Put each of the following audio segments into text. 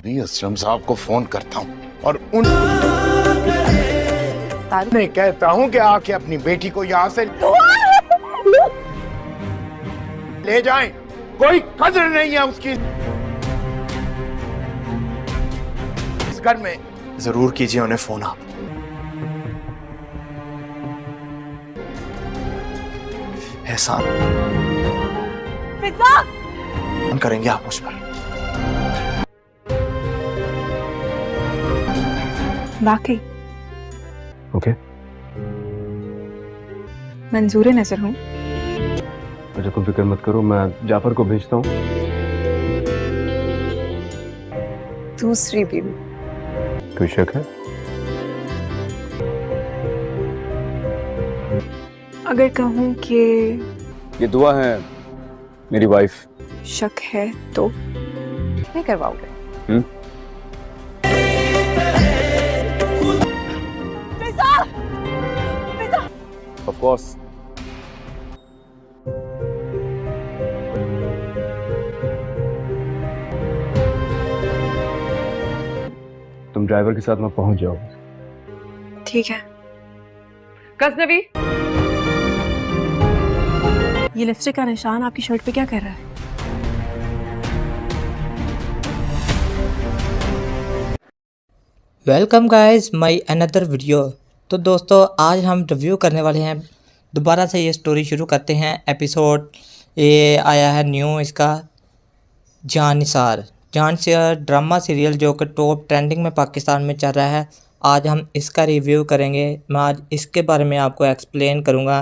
भी असलम साहब को फोन करता हूँ और उन नहीं कहता हूँ कि आके अपनी बेटी को यहाँ से ले जाएं। कोई कदर नहीं है उसकी इस घर में। जरूर कीजिए उन्हें फोन आप। एहसान करेंगे आप मुझ पर। वाकई ओके मंजूर नजर हूँ। अच्छा तुम फिक्र मत करो, मैं जाफर को भेजता हूँ। दूसरी बीवी कोई शक है? अगर कहूँ कि ये दुआ है मेरी वाइफ। शक है तो नहीं करवाओगे? Of course. तुम ड्राइवर के साथ में पहुंच जाओ। ठीक है। गजनवी, ये लिपस्टिक का निशान आपकी शर्ट पे क्या कर रहा है? Welcome guys my another video. तो दोस्तों आज हम रिव्यू करने वाले हैं, दोबारा से ये स्टोरी शुरू करते हैं। एपिसोड ये आया है न्यू, इसका जानिसार ड्रामा सीरियल जो कि टॉप ट्रेंडिंग में पाकिस्तान में चल रहा है। आज हम इसका रिव्यू करेंगे। मैं आज इसके बारे में आपको एक्सप्लेन करूँगा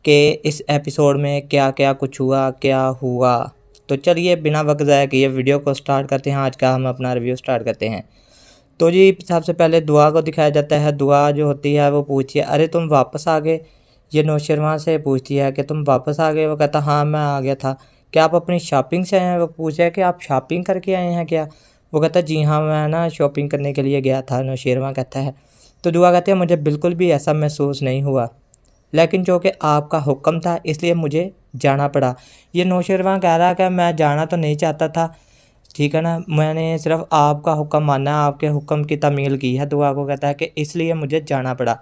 कि इस एपिसोड में क्या क्या कुछ हुआ, क्या हुआ। तो चलिए बिना वक्त ज़ाया किए वीडियो को स्टार्ट करते हैं। आज का हम अपना रिव्यू स्टार्ट करते हैं। तो जी सबसे पहले दुआ को दिखाया जाता है। दुआ जो होती है वो पूछती है, अरे तुम वापस आ गए। ये नौशरवां से पूछती है कि तुम वापस आ गए। वो कहता हाँ मैं आ गया था। क्या आप अपनी शॉपिंग से आए हैं? वो पूछा है कि आप शॉपिंग करके आए हैं क्या? वो कहता है जी हाँ मैं ना शॉपिंग करने के लिए गया था। नौशरवां कहता है। तो दुआ कहते हैं मुझे बिल्कुल भी ऐसा महसूस नहीं हुआ, लेकिन जो कि आपका हुक्म था इसलिए मुझे जाना पड़ा। ये नौशरवां कह रहा है कि मैं जाना तो नहीं चाहता था, ठीक है ना, मैंने सिर्फ आपका हुक्म माना, आपके हुक्म की तामील की है। दुआ को कहता है कि इसलिए मुझे जाना पड़ा।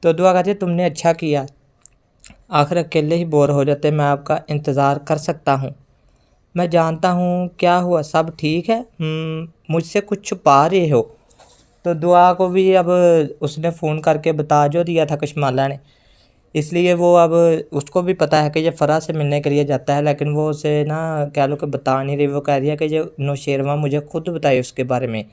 तो दुआ कहती है तुमने अच्छा किया, आखिर अकेले ही बोर हो जाते, मैं आपका इंतज़ार कर सकता हूँ। मैं जानता हूँ क्या हुआ, सब ठीक है? मुझसे कुछ छुपा रहे हो? तो दुआ को भी अब उसने फ़ोन करके बता जो दिया था कशमाला ने, इसलिए वो अब उसको भी पता है कि ये फ़रा से मिलने के लिए जाता है, लेकिन वो उसे ना कह लो कि बता नहीं रही। वो कह रही है कि ये नौशरवां मुझे खुद बताए उसके बारे में।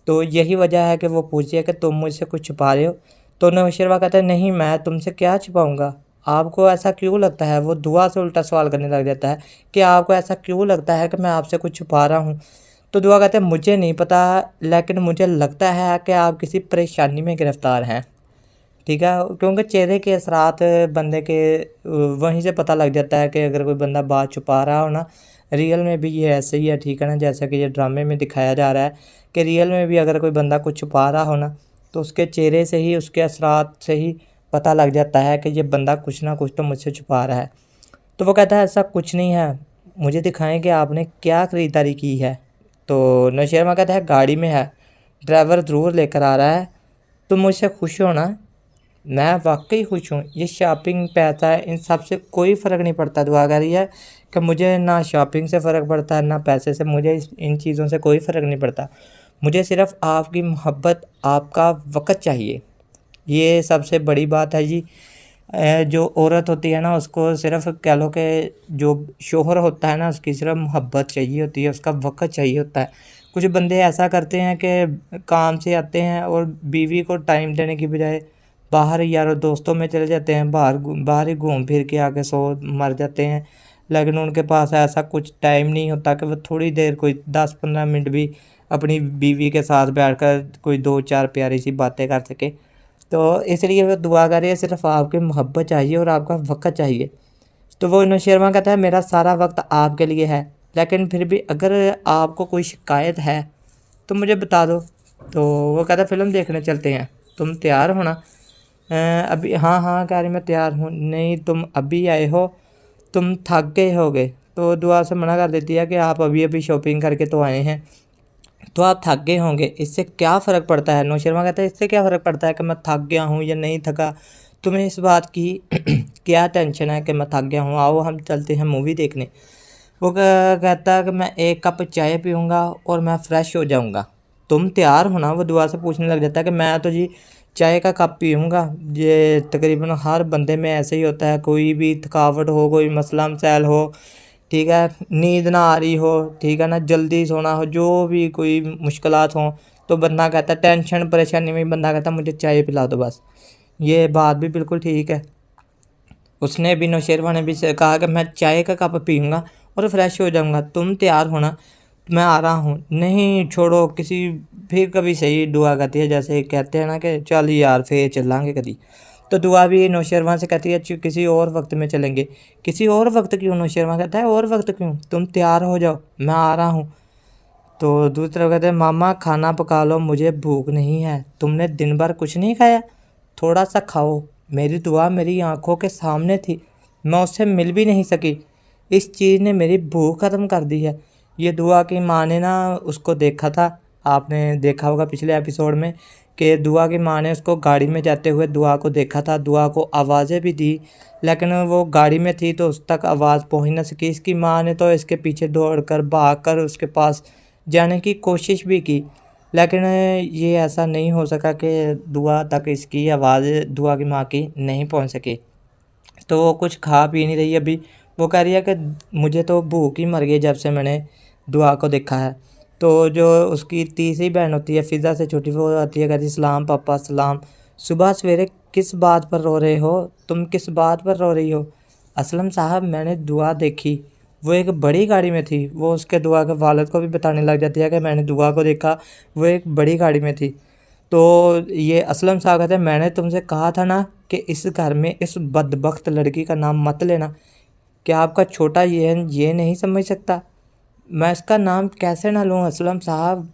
तो यही वजह है कि वो पूछी है कि तुम मुझसे कुछ छुपा रहे हो। तो नौशरवां कहता है नहीं मैं तुमसे क्या छुपाऊँगा, आपको ऐसा क्यों लगता है? वो दुआ से उल्टा सवाल करने लग जाता है कि आपको ऐसा क्यों लगता है कि मैं आपसे कुछ छुपा रहा हूँ? तो दुआ कहते हैं मुझे नहीं पता, लेकिन मुझे लगता है कि आप किसी परेशानी में गिरफ़्तार हैं, ठीक है, क्योंकि चेहरे के असरात बंदे के वहीं से पता लग जाता है कि अगर कोई बंदा बात छुपा रहा हो ना, रियल में भी ये ऐसे ही है, ठीक है ना। जैसा कि ये ड्रामे में दिखाया जा रहा है कि रियल में भी अगर कोई बंदा कुछ छुपा रहा हो ना, तो उसके चेहरे से ही, उसके असरात से ही पता लग जाता है कि ये बंदा कुछ ना कुछ तो मुझसे छुपा रहा है। तो वो कहता है ऐसा कुछ नहीं है, मुझे दिखाएं कि आपने क्या ख़रीदारी की है। तो नौशरवां कहता है गाड़ी में है, ड्राइवर ज़रूर लेकर आ रहा है, तुम मुझसे खुश हो ना? मैं वाकई खुश हूँ। ये शॉपिंग पैसा है, इन सब से कोई फ़र्क नहीं पड़ता। दुआ कह रही है कि मुझे ना शॉपिंग से फ़र्क पड़ता है ना पैसे से, मुझे इन चीज़ों से कोई फ़र्क नहीं पड़ता। मुझे सिर्फ़ आपकी मोहब्बत, आपका वक़्त चाहिए। ये सबसे बड़ी बात है जी। जो औरत होती है ना उसको सिर्फ़ कह लो कि जो शोहर होता है ना उसकी सिर्फ मोहब्बत चाहिए होती है, उसका वक़्त चाहिए होता है। कुछ बंदे ऐसा करते हैं कि काम से आते हैं और बीवी को टाइम देने की बजाय बाहर यारों दोस्तों में चले जाते हैं, बाहर ही घूम फिर के आके सो मर जाते हैं। लेकिन उनके पास ऐसा कुछ टाइम नहीं होता कि वो थोड़ी देर, कोई 10-15 मिनट भी अपनी बीवी के साथ बैठकर कोई 2-4 प्यारी सी बातें कर सके। तो इसलिए वो दुआ कर रही है, सिर्फ आपकी मोहब्बत चाहिए और आपका वक़्त चाहिए। तो वो नौशरवां कहता है मेरा सारा वक्त आपके लिए है, लेकिन फिर भी अगर आपको कोई शिकायत है तो मुझे बता दो। तो वो कहता है फ़िल्म देखने चलते हैं, तुम तैयार हो ना? अभी हाँ हाँ कह रही मैं तैयार हूँ। नहीं तुम अभी आए हो, तुम थक गए होगे, तो दुआ से मना कर देती है कि आप अभी अभी शॉपिंग करके तो आए हैं, तो आप थक गए होंगे, इससे क्या फ़र्क पड़ता है। नौशरमा कहता है इससे क्या फ़र्क पड़ता है कि मैं थक गया हूँ या नहीं थका, तुम्हें इस बात की क्या टेंशन है कि मैं थक गया हूँ, आओ हम चलते हैं मूवी देखने। वो कहता है कि मैं 1 कप चाय पीऊँगा और मैं फ़्रेश हो जाऊँगा, तुम तैयार हो ना। वो दुआ से पूछने लग जाता है कि मैं तो जी चाय का कप पीऊँगा, ये तकरीबन हर बंदे में ऐसे ही होता है, कोई भी थकावट हो, कोई मसला मसाइल हो, ठीक है, नींद ना आ रही हो, ठीक है ना, जल्दी सोना हो, जो भी कोई मुश्किलात हों, तो बंदा कहता है टेंशन परेशानी में बंदा कहता है मुझे चाय पिला दो बस। ये बात भी बिल्कुल ठीक है। उसने भी नौशेरवा ने भी कहा कि मैं चाय का कप पीऊँगा और फ्रेश हो जाऊँगा, तुम तैयार होना, मैं आ रहा हूँ। नहीं छोड़ो, किसी फिर कभी सही दुआ कहती है, जैसे कहते हैं ना कि चल यार फिर चलेंगे कभी। तो दुआ भी नौशेरवा से कहती है किसी और वक्त में चलेंगे। किसी और वक्त क्यों? नौशेरवा कहता है और वक्त क्यों, तुम तैयार हो जाओ, मैं आ रहा हूँ। तो दूसरी तरफ कहते हैं मामा खाना पका लो, मुझे भूख नहीं है, तुमने दिन भर कुछ नहीं खाया, थोड़ा सा खाओ। मेरी दुआ मेरी आंखों के सामने थी, मैं उससे मिल भी नहीं सकी, इस चीज़ ने मेरी भूख ख़त्म कर दी है। ये दुआ की माँ ने ना उसको देखा था, आपने देखा होगा पिछले एपिसोड में कि दुआ की माँ ने उसको गाड़ी में जाते हुए दुआ को देखा था, दुआ को आवाज़ें भी दी, लेकिन वो गाड़ी में थी तो उस तक आवाज़ पहुँच न सकी। इसकी माँ ने तो इसके पीछे दौड़कर भागकर उसके पास जाने की कोशिश भी की, लेकिन ये ऐसा नहीं हो सका कि दुआ तक इसकी आवाज़ दुआ की माँ की नहीं पहुँच सकी। तो वो कुछ खा पी नहीं रही अभी, वो कह रही है कि मुझे तो भूख ही मर गई जब से मैंने दुआ को देखा है। तो जो उसकी तीसरी बहन होती है फ़िज़ा से छोटी, वो आती है, कहती सलाम पापा सलाम, सुबह सवेरे किस बात पर रो रहे हो, तुम किस बात पर रो रही हो? असलम साहब मैंने दुआ देखी, वो एक बड़ी गाड़ी में थी। वो उसके दुआ के वालिद को भी बताने लग जाती है कि मैंने दुआ को देखा, वो एक बड़ी गाड़ी में थी। तो ये असलम साहब कहते हैं मैंने तुमसे कहा था ना कि इस घर में इस बदबख्त लड़की का नाम मत लेना, क्या आपका छोटा ये नहीं समझ सकता? मैं इसका नाम कैसे ना लूँ असलम साहब?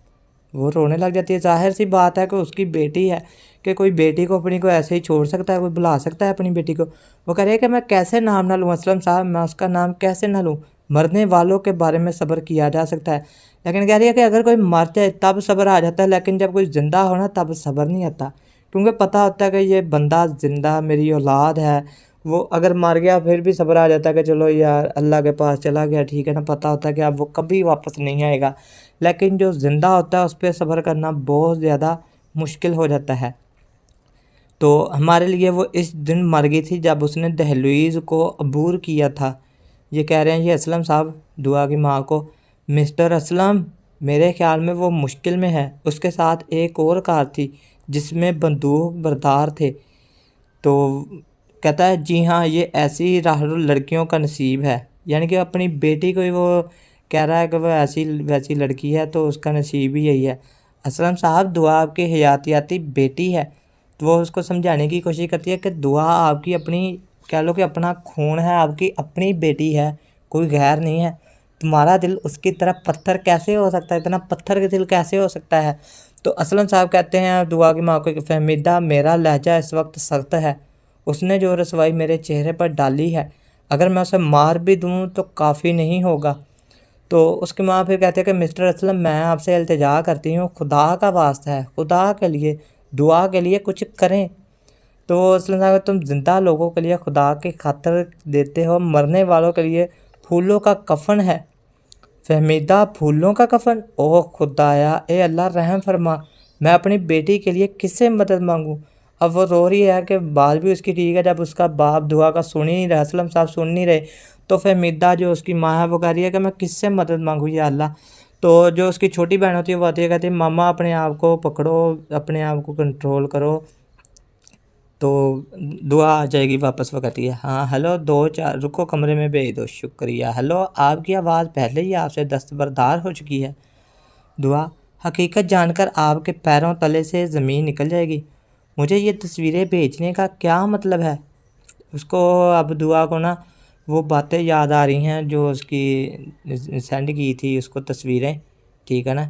वो रोने लग जाती है। ज़ाहिर सी बात है कि उसकी बेटी है, कि कोई बेटी को अपनी को ऐसे ही छोड़ सकता है, कोई बुला सकता है अपनी बेटी को? वो कह रही है कि मैं कैसे नाम ना लूँ असलम साहब, मैं उसका नाम कैसे ना लूँ? मरने वालों के बारे में सब्र किया जा सकता है, लेकिन कह रही है कि अगर कोई मर जाए तब सब्र आ जाता है, लेकिन जब कोई ज़िंदा हो ना तब सब्र नहीं आता, क्योंकि पता होता है कि ये बंदा ज़िंदा मेरी औलाद है। वो अगर मर गया फिर भी सब्र आ जाता है कि चलो यार अल्लाह के पास चला गया, ठीक है ना, पता होता है कि अब वो कभी वापस नहीं आएगा। लेकिन जो ज़िंदा होता है उस पर सब्र करना बहुत ज़्यादा मुश्किल हो जाता है। तो हमारे लिए वो इस दिन मर गई थी जब उसने दहलीज़ को अबूर किया था। ये कह रहे हैं ये असलम साहब दुआ की माँ को, मिस्टर असलम मेरे ख्याल में वो मुश्किल में है, उसके साथ एक और कार थी जिसमें बंदूक बरदार थे। तो कहता है जी हाँ, ये ऐसी राहुल लड़कियों का नसीब है, यानी कि अपनी बेटी को ही वो कह रहा है कि वह ऐसी वैसी लड़की है तो उसका नसीब ही यही है। असलम साहब दुआ आपकी हयातियाती बेटी है। तो वो उसको समझाने की कोशिश करती है कि दुआ आपकी अपनी, कह लो कि अपना खून है, आपकी अपनी बेटी है, कोई गैर नहीं है। तुम्हारा दिल उसकी तरह पत्थर कैसे हो सकता है, इतना पत्थर के दिल कैसे हो सकता है? तो असलम साहब कहते हैं दुआ की माँ को, फहमीदा मेरा लहजा इस वक्त सख्त है, उसने जो रसवाई मेरे चेहरे पर डाली है, अगर मैं उसे मार भी दूँ तो काफ़ी नहीं होगा। तो उसकी माँ फिर कहते हैं कि मिस्टर असलम मैं आपसे इल्तिजा करती हूँ, खुदा का वास्ता है, खुदा के लिए दुआ के लिए कुछ करें। तो असलम साहब तुम ज़िंदा लोगों के लिए खुदा की खातिर देते हो, मरने वालों के लिए फूलों का कफन है। फहमीदा फूलों का कफन? ओह खुदाया, ए अल्लाह रहम फरमा, मैं अपनी बेटी के लिए किससे मदद मांगूँ? अब वो रो रही है कि बात भी उसकी ठीक है, जब उसका बाप दुआ का सुन ही नहीं रहा, असलम साहब सुन नहीं रहे, तो फहमीदा जो उसकी माँ है वो कह रही है कि मैं किससे मदद मांगूँ या अल्लाह। तो जो उसकी छोटी बहन होती है वो आती है, कहती है मामा अपने आप को पकड़ो, अपने आप को कंट्रोल करो, तो दुआ आ जाएगी वापस। वो कहती है हाँ हेलो 2-4 रुको कमरे में भेज दो, शुक्रिया। हेलो आपकी आवाज़ पहले ही आपसे दस्तबरदार हो चुकी है। दुआ हकीकत जानकर आपके पैरों तले से ज़मीन निकल जाएगी। मुझे ये तस्वीरें भेजने का क्या मतलब है? उसको अब दुआ को ना वो बातें याद आ रही हैं जो उसकी सेंड की थी उसको तस्वीरें, ठीक है ना,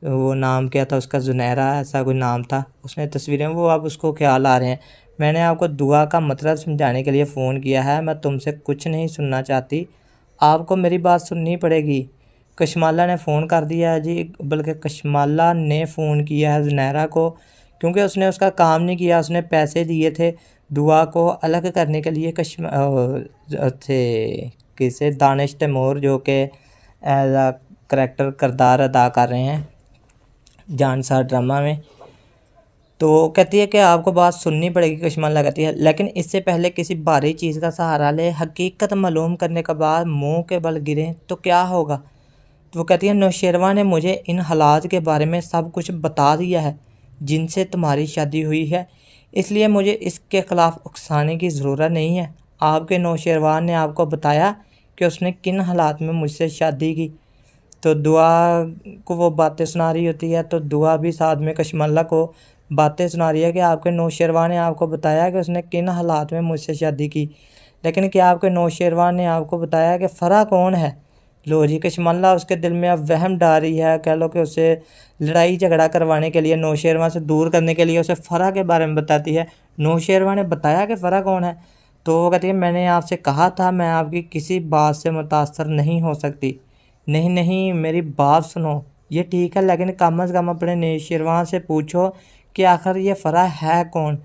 वो नाम क्या था उसका, जुनैरा ऐसा कोई नाम था, उसने तस्वीरें, वो अब उसको ख्याल आ रहे हैं। मैंने आपको दुआ का मतलब समझाने के लिए फ़ोन किया है, मैं तुमसे कुछ नहीं सुनना चाहती, आपको मेरी बात सुननी पड़ेगी। कशमाला ने फ़ोन कर दिया है जी, बल्कि कशमाला ने फ़ोन किया है ज़ुनैरा को, क्योंकि उसने उसका काम नहीं किया। उसने पैसे दिए थे दुआ को अलग करने के लिए थे किसे दानिश तैमूर, जो कि एज आ करैक्टर किरदार अदा कर रहे हैं जानसार ड्रामा में। तो कहती है कि आपको बात सुननी पड़ेगी, कशमाला कहती है, लेकिन इससे पहले किसी भारी चीज़ का सहारा ले। हकीकत मालूम करने के बाद मुंह के बल गिरे तो क्या होगा। तो वो कहती है नौशेरवा ने मुझे इन हालात के बारे में सब कुछ बता दिया है जिनसे तुम्हारी शादी हुई है, इसलिए मुझे इसके ख़िलाफ़ उकसाने की ज़रूरत नहीं है। आपके नौशेरवा ने आपको बताया कि उसने किन हालात में मुझसे शादी की। तो दुआ को वो बातें सुना रही होती है, तो दुआ भी साथ में कशमाला को बातें सुना रही है कि आपके नौशेरवा ने आपको बताया कि उसने किन हालात में मुझसे शादी की, लेकिन क्या आपके नौशेरवा ने आपको बताया कि फ़रा कौन है। लो जी, कशमाला उसके दिल में अब वहम डाल रही है, कह लो कि उसे लड़ाई झगड़ा करवाने के लिए, नौशेरवा से दूर करने के लिए उसे फ़रा के बारे में बताती है। नौशेरवा ने बताया कि फ़रा कौन है। तो वो कहती है मैंने आपसे कहा था मैं आपकी किसी बात से मुतासर नहीं हो सकती। नहीं नहीं, मेरी बात सुनो, ये ठीक है, लेकिन कम से कम अपने नौशेरवा से पूछो कि आखिर ये फ़रा है कौन,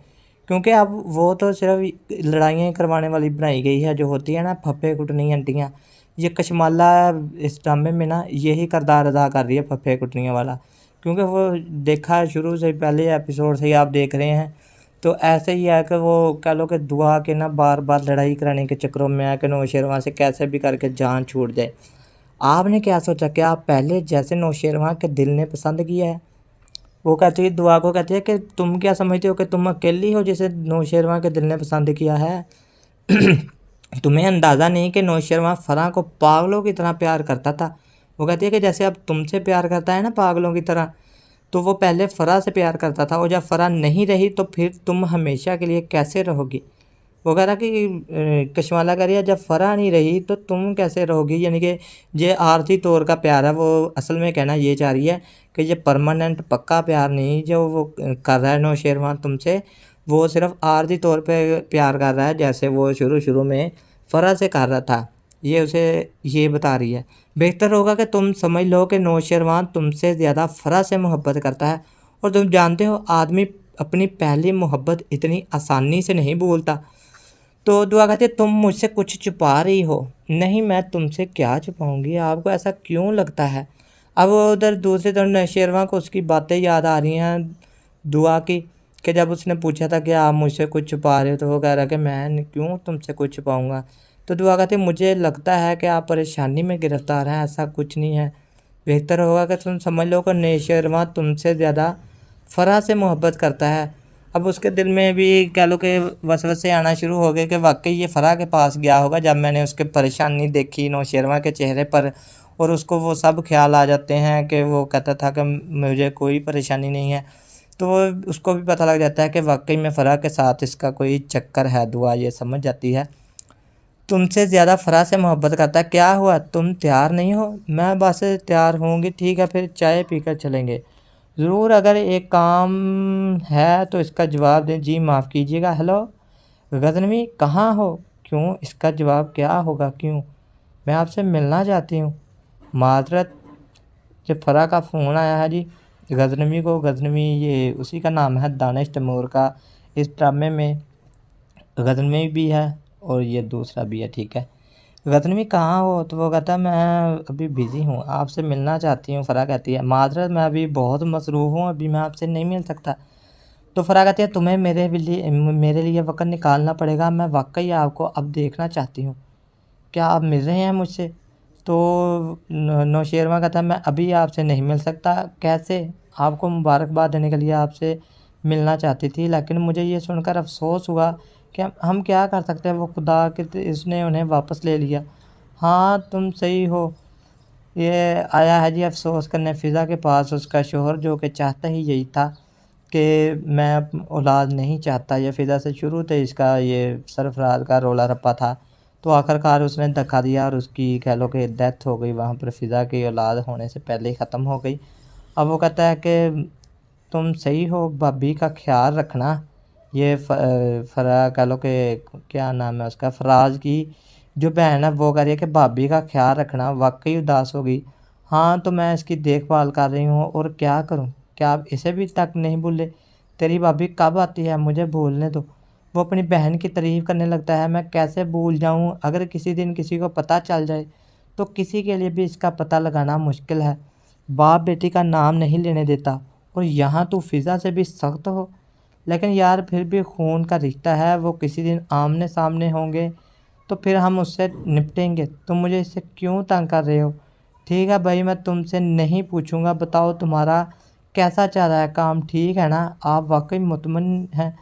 क्योंकि अब वो तो सिर्फ लड़ाइयाँ करवाने वाली बनाई गई है, जो होती है ना फप्फे कुटनी आंटियाँ। ये कशमाला इस ड्रामे में ना यही किरदार अदा कर रही है, फप्फे कुटनियों वाला, क्योंकि वो देखा शुरू से पहले एपिसोड से ही आप देख रहे हैं। तो ऐसे ही है कि वो कह लो कि दुआ के ना बार बार लड़ाई कराने के चक्करों में है कि नौशेरवा से कैसे भी करके जान छूट जाए। आपने क्या सोचा कि आप पहले जैसे नौशेरवा के दिल ने पसंद किया है। वो कहती है दुआ को, कहती है कि तुम क्या समझते हो कि तुम अकेली हो जिसे नौशेरवा के दिल ने पसंद किया है। तुम्हें अंदाज़ा नहीं कि नौशेरवा फ़रा को पागलों की तरह प्यार करता था। वो कहती है कि जैसे अब तुमसे प्यार करता है ना पागलों की तरह, तो वो पहले फ़रा से प्यार करता था, और जब फ़रा नहीं रही तो फिर तुम हमेशा के लिए कैसे रहोगी। वो कह रहा कि कशमाला कह रही है जब फ़रा नहीं रही तो तुम कैसे रहोगी, यानी कि ये आर्थिक तौर का प्यार है। वो असल में कहना ये चाह रही है कि ये परमानेंट पक्का प्यार नहीं जो वो कर रहा है नौशेरवा तुमसे, वो सिर्फ आर्थिक तौर पे प्यार कर रहा है, जैसे वो शुरू में फ़रा से कर रहा था। ये उसे ये बता रही है। बेहतर होगा कि तुम समझ लो कि नौशेरवा तुमसे ज़्यादा फ़रा से मोहब्बत करता है, और तुम जानते हो आदमी अपनी पहली मोहब्बत इतनी आसानी से नहीं भूलता। तो दुआ कहती है तुम मुझसे कुछ छुपा रही हो। नहीं, मैं तुमसे क्या छुपाऊंगी, आपको ऐसा क्यों लगता है। अब उधर दूसरी तरफ नौशेरवा को उसकी बातें याद आ रही हैं दुआ की, कि जब उसने पूछा था कि आप मुझसे कुछ छुपा रहे हो, तो वो कह रहा कि मैं क्यों तुमसे कुछ छुपाऊंगा। तो दुआ कहती है मुझे लगता है कि आप परेशानी में गिरफ्तार हैं, ऐसा कुछ नहीं है। बेहतर होगा कि तुम समझ लो कि नौशेरवा तुमसे ज़्यादा फ़रा से मोहब्बत करता है। अब उसके दिल में भी कह लो कि वसवसे आना शुरू हो गए कि वाकई ये फ़रा के पास गया होगा जब मैंने उसके परेशानी देखी नौशेरवा के चेहरे पर, और उसको वो सब ख्याल आ जाते हैं कि वो कहता था कि मुझे कोई परेशानी नहीं है। तो उसको भी पता लग जाता है कि वाकई में फ़रा के साथ इसका कोई चक्कर है। दुआ ये समझ जाती है तुमसे ज़्यादा फ़रा से मोहब्बत करता है। क्या हुआ, तुम तैयार नहीं हो। मैं बस तैयार होंगी, ठीक है, फिर चाय पीकर चलेंगे। ज़रूर, अगर एक काम है तो इसका जवाब दें। जी माफ़ कीजिएगा। हेलो गज़नवी, कहाँ हो। क्यों, इसका जवाब क्या होगा, क्यों। मैं आपसे मिलना चाहती हूँ। माजरत, जब फ़रा का फ़ोन आया है जी गज़नवी को। गज़नवी ये उसी का नाम है दानिश तैमूर का। इस ड्रामे में गज़नवी भी है और ये दूसरा भी है, ठीक है। गज़नवी कहाँ हो। तो वो कहता है मैं अभी बिज़ी हूँ, आपसे मिलना चाहती हूँ। फ़रा कहती है माजरत, मैं अभी बहुत मसरूफ़ हूँ, अभी मैं आपसे नहीं मिल सकता। तो फ़रा कहती है तुम्हें मेरे लिए वक्त निकालना पड़ेगा, मैं वाकई आपको अब देखना चाहती हूँ, क्या आप मिल रहे हैं मुझसे। तो नौशेरवा कहता है मैं अभी आपसे नहीं मिल सकता। कैसे, आपको मुबारकबाद देने के लिए आपसे मिलना चाहती थी, लेकिन मुझे ये सुनकर अफसोस हुआ कि हम क्या कर सकते हैं, वो खुदा के इसने उन्हें वापस ले लिया। हाँ तुम सही हो। ये आया है जी अफसोस करने फ़िज़ा के पास उसका शोहर, जो कि चाहता ही यही था कि मैं औलाद नहीं चाहता। ये फ़िज़ा से शुरू से इसका ये सरफराज का रोला रप्पा था। तो आखिरकार उसने धक्का दिया और उसकी कह लो कि डेथ हो गई वहाँ पर, फ़िज़ा की औलाद होने से पहले ही ख़त्म हो गई। अब वो कहता है कि तुम सही हो, भाभी का ख्याल रखना। ये फ़रा कह लो कि क्या नाम है उसका, फ़राज की जो बहन है वो कह रही है कि भाभी का ख्याल रखना, वाकई उदास हो गई। हाँ तो मैं इसकी देखभाल कर रही हूँ और क्या करूँ, क्या आप इसे भी तक नहीं भूले? तेरी भाभी कब आती है, मुझे भूलने दो। वो अपनी बहन की तारीफ़ करने लगता है। मैं कैसे भूल जाऊँ? अगर किसी दिन किसी को पता चल जाए तो किसी के लिए भी इसका पता लगाना मुश्किल है। बाप बेटी का नाम नहीं लेने देता और यहाँ तू फ़िज़ा से भी सख्त हो। लेकिन यार फिर भी खून का रिश्ता है, वो किसी दिन आमने सामने होंगे तो फिर हम उससे निपटेंगे। तुम मुझे इससे क्यों तंग कर रहे हो? ठीक है भाई, मैं तुमसे नहीं पूछूंगा। बताओ तुम्हारा कैसा चल रहा है काम, ठीक है ना? आप वाकई मुतमिन हैं?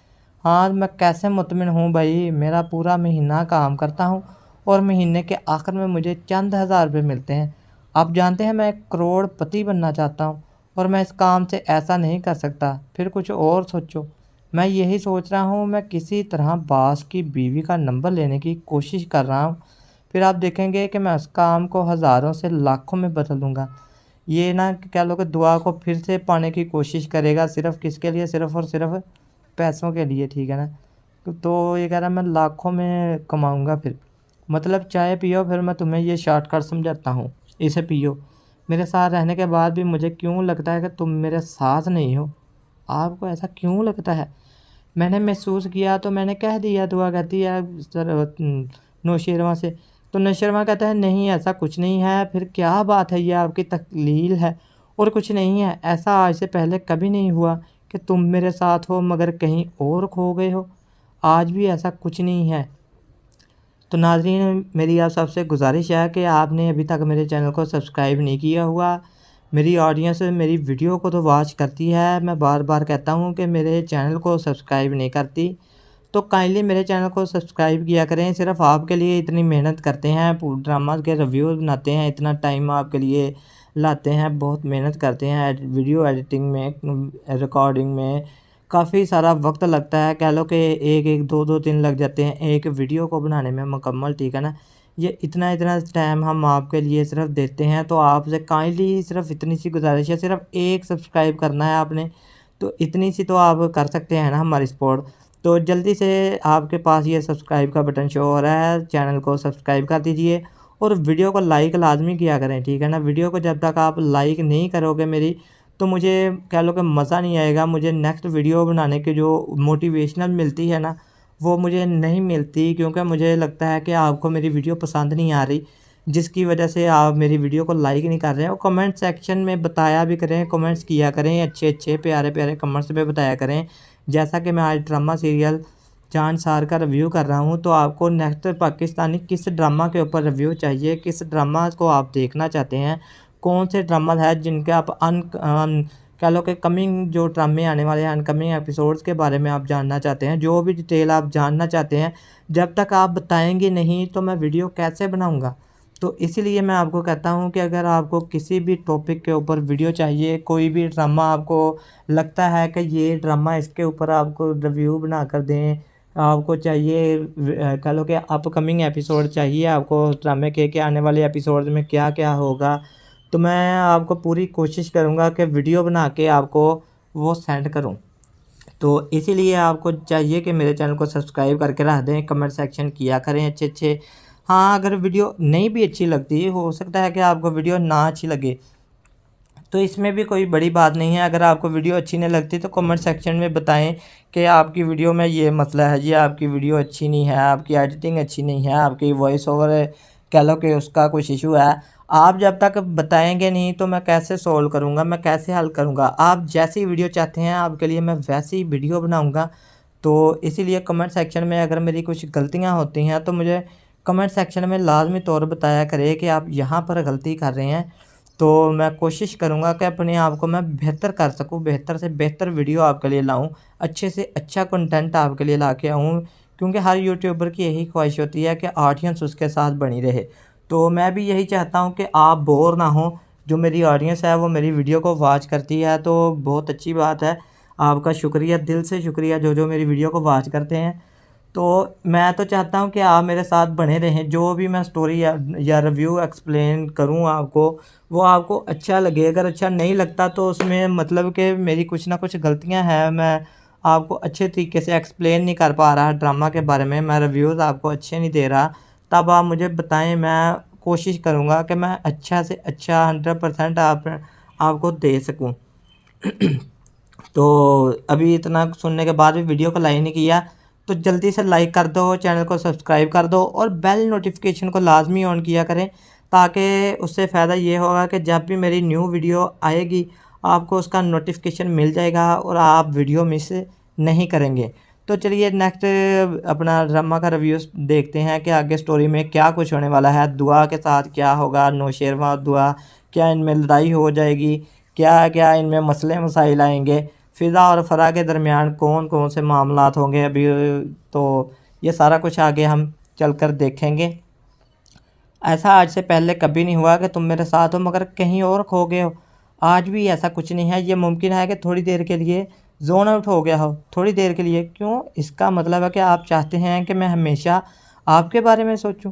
हाँ मैं कैसे मुतमिन हूँ भाई, मेरा पूरा महीना काम करता हूँ और महीने के आखिर में मुझे चंद हज़ार रुपये मिलते हैं। आप जानते हैं मैं एक करोड़पति बनना चाहता हूँ और मैं इस काम से ऐसा नहीं कर सकता। फिर कुछ और सोचो। मैं यही सोच रहा हूँ, मैं किसी तरह बास की बीवी का नंबर लेने की कोशिश कर रहा हूँ। फिर आप देखेंगे कि मैं उस काम को हज़ारों से लाखों में बदल दूँगा। ये ना कह लो कि दुआ को फिर से पाने की कोशिश करेगा, सिर्फ़ किसके लिए? सिर्फ़ और सिर्फ पैसों के लिए, ठीक है ना? तो ये कह रहा है मैं लाखों में कमाऊँगा। फिर मतलब चाय पियो, फिर मैं तुम्हें ये शॉर्टकट समझाता हूँ, इसे पियो। मेरे साथ रहने के बाद भी मुझे क्यों लगता है कि तुम मेरे साथ नहीं हो? आपको ऐसा क्यों लगता है? मैंने महसूस किया तो मैंने कह दिया। दुआ कहती है सर नौशेरवा से। तो नौशेरवा कहता है नहीं ऐसा कुछ नहीं है। फिर क्या बात है, ये आपकी तकलील है और कुछ नहीं है। ऐसा आज से पहले कभी नहीं हुआ कि तुम मेरे साथ हो मगर कहीं और खो गए हो। आज भी ऐसा कुछ नहीं है। तो नाज़रीन मेरी आप सबसे गुजारिश है कि आपने अभी तक मेरे चैनल को सब्सक्राइब नहीं किया हुआ। मेरी ऑडियंस मेरी वीडियो को तो वॉच करती है, मैं बार बार कहता हूँ कि मेरे चैनल को सब्सक्राइब नहीं करती। तो काइंडली मेरे चैनल को सब्सक्राइब किया करें। सिर्फ आपके लिए इतनी मेहनत करते हैं, ड्रामा के रिव्यू बनाते हैं, इतना टाइम आपके लिए लाते हैं, बहुत मेहनत करते हैं वीडियो एडिटिंग में, रिकॉर्डिंग में काफ़ी सारा वक्त लगता है। कह लो कि एक दो दिन लग जाते हैं एक वीडियो को बनाने में मुकम्मल, ठीक है ना? ये इतना टाइम हम आपके लिए सिर्फ देते हैं। तो आपसे काइंडली सिर्फ इतनी सी गुजारिश है, सिर्फ एक सब्सक्राइब करना है आपने। तो इतनी सी तो आप कर सकते हैं ना हमारी सपोर्ट। तो जल्दी से आपके पास ये सब्सक्राइब का बटन शो हो रहा है, चैनल को सब्सक्राइब कर दीजिए और वीडियो को लाइक लाजमी किया करें, ठीक है ना? वीडियो को जब तक आप लाइक नहीं करोगे मेरी, तो मुझे कह लो कि मज़ा नहीं आएगा। मुझे नेक्स्ट वीडियो बनाने की जो मोटिवेशनल मिलती है ना, वो मुझे नहीं मिलती, क्योंकि मुझे लगता है कि आपको मेरी वीडियो पसंद नहीं आ रही, जिसकी वजह से आप मेरी वीडियो को लाइक नहीं कर रहे हैं। और कमेंट सेक्शन में बताया भी करें, कमेंट्स किया करें, अच्छे प्यारे कमेंट्स में बताया करें। जैसा कि मैं आज ड्रामा सीरियल चांद सार का रिव्यू कर रहा हूँ, तो आपको नेक्स्ट पाकिस्तानी किस ड्रामा के ऊपर रिव्यू चाहिए, किस ड्रामा को आप देखना चाहते हैं, कौन से ड्रामा है जिनके आप कह लो कि कमिंग जो ड्रामे आने वाले हैं, अनकमिंग एपिसोड्स के बारे में आप जानना चाहते हैं, जो भी डिटेल आप जानना चाहते हैं, जब तक आप बताएंगे नहीं तो मैं वीडियो कैसे बनाऊंगा? तो इसीलिए मैं आपको कहता हूं कि अगर आपको किसी भी टॉपिक के ऊपर वीडियो चाहिए, कोई भी ड्रामा आपको लगता है कि ये ड्रामा इसके ऊपर आपको रिव्यू बना कर दें, आपको चाहिए कह लो कि अपकमिंग एपिसोड चाहिए आपको ड्रामे के आने वाले एपिसोड में क्या क्या होगा, तो मैं आपको पूरी कोशिश करूँगा कि वीडियो बना के आपको वो सेंड करूँ। तो इसीलिए आपको चाहिए कि मेरे चैनल को सब्सक्राइब करके रख दें, कमेंट सेक्शन किया करें अच्छे। हाँ अगर वीडियो नहीं भी अच्छी लगती, हो सकता है कि आपको वीडियो ना अच्छी लगे, तो इसमें भी कोई बड़ी बात नहीं है। अगर आपको वीडियो अच्छी नहीं लगती तो कमेंट सेक्शन में बताएं कि आपकी वीडियो में ये मसला है जी, आपकी वीडियो अच्छी नहीं है, आपकी एडिटिंग अच्छी नहीं है, आपकी वॉइस ओवर कह लो कि उसका कुछ इशू है। आप जब तक बताएंगे नहीं तो मैं कैसे सोल्व करूँगा, मैं कैसे हल करूँगा? आप जैसी वीडियो चाहते हैं आपके लिए मैं वैसी वीडियो बनाऊँगा। तो इसीलिए कमेंट सेक्शन में अगर मेरी कुछ गलतियाँ होती हैं तो मुझे कमेंट सेक्शन में लाजमी तौर बताया करें कि आप यहाँ पर गलती कर रहे हैं। तो मैं कोशिश करूँगा कि अपने आप को मैं बेहतर कर सकूँ, बेहतर से बेहतर वीडियो आपके लिए लाऊँ, अच्छे से अच्छा कंटेंट आपके लिए ला के आऊँ, क्योंकि हर यूट्यूबर की यही ख्वाहिश होती है कि ऑडियंस उसके साथ बनी रहे। तो मैं भी यही चाहता हूँ कि आप बोर ना हो, जो मेरी ऑडियंस है वो मेरी वीडियो को वॉच करती है, तो बहुत अच्छी बात है। आपका शुक्रिया, दिल से शुक्रिया जो मेरी वीडियो को वॉच करते हैं। तो मैं तो चाहता हूँ कि आप मेरे साथ बने रहें, जो भी मैं स्टोरी या रिव्यू एक्सप्लेन करूँ आपको, वो आपको अच्छा लगे। अगर अच्छा नहीं लगता तो उसमें मतलब कि मेरी कुछ ना कुछ गलतियाँ हैं, मैं आपको अच्छे तरीके से एक्सप्लेन नहीं कर पा रहा ड्रामा के बारे में, मैं रिव्यूज़ आपको अच्छे नहीं दे रहा। तब आप मुझे बताएं, मैं कोशिश करूँगा कि मैं अच्छा से अच्छा 100% आपको दे सकूँ। तो अभी इतना सुनने के बाद भी वीडियो को लाइक नहीं किया तो जल्दी से लाइक कर दो, चैनल को सब्सक्राइब कर दो और बेल नोटिफिकेशन को लाजमी ऑन किया करें, ताकि उससे फ़ायदा ये होगा कि जब भी मेरी न्यू वीडियो आएगी आपको उसका नोटिफिकेशन मिल जाएगा और आप वीडियो मिस नहीं करेंगे। तो चलिए नेक्स्ट अपना ड्रामा का रिव्यू देखते हैं कि आगे स्टोरी में क्या कुछ होने वाला है। दुआ के साथ क्या होगा, नौशेरवा और दुआ, क्या इनमें लड़ाई हो जाएगी, क्या क्या इनमें मसले मसाइल आएंगे, फ़िज़ा और फ़रा के दरमियान कौन कौन से मामलात होंगे अभी, तो ये सारा कुछ आगे हम चलकर देखेंगे। ऐसा आज से पहले कभी नहीं हुआ कि तुम मेरे साथ हो मगर कहीं और खो गए हो। आज भी ऐसा कुछ नहीं है। ये मुमकिन है कि थोड़ी देर के लिए जोन आउट हो गया हो। थोड़ी देर के लिए क्यों? इसका मतलब है कि आप चाहते हैं कि मैं हमेशा आपके बारे में सोचूं।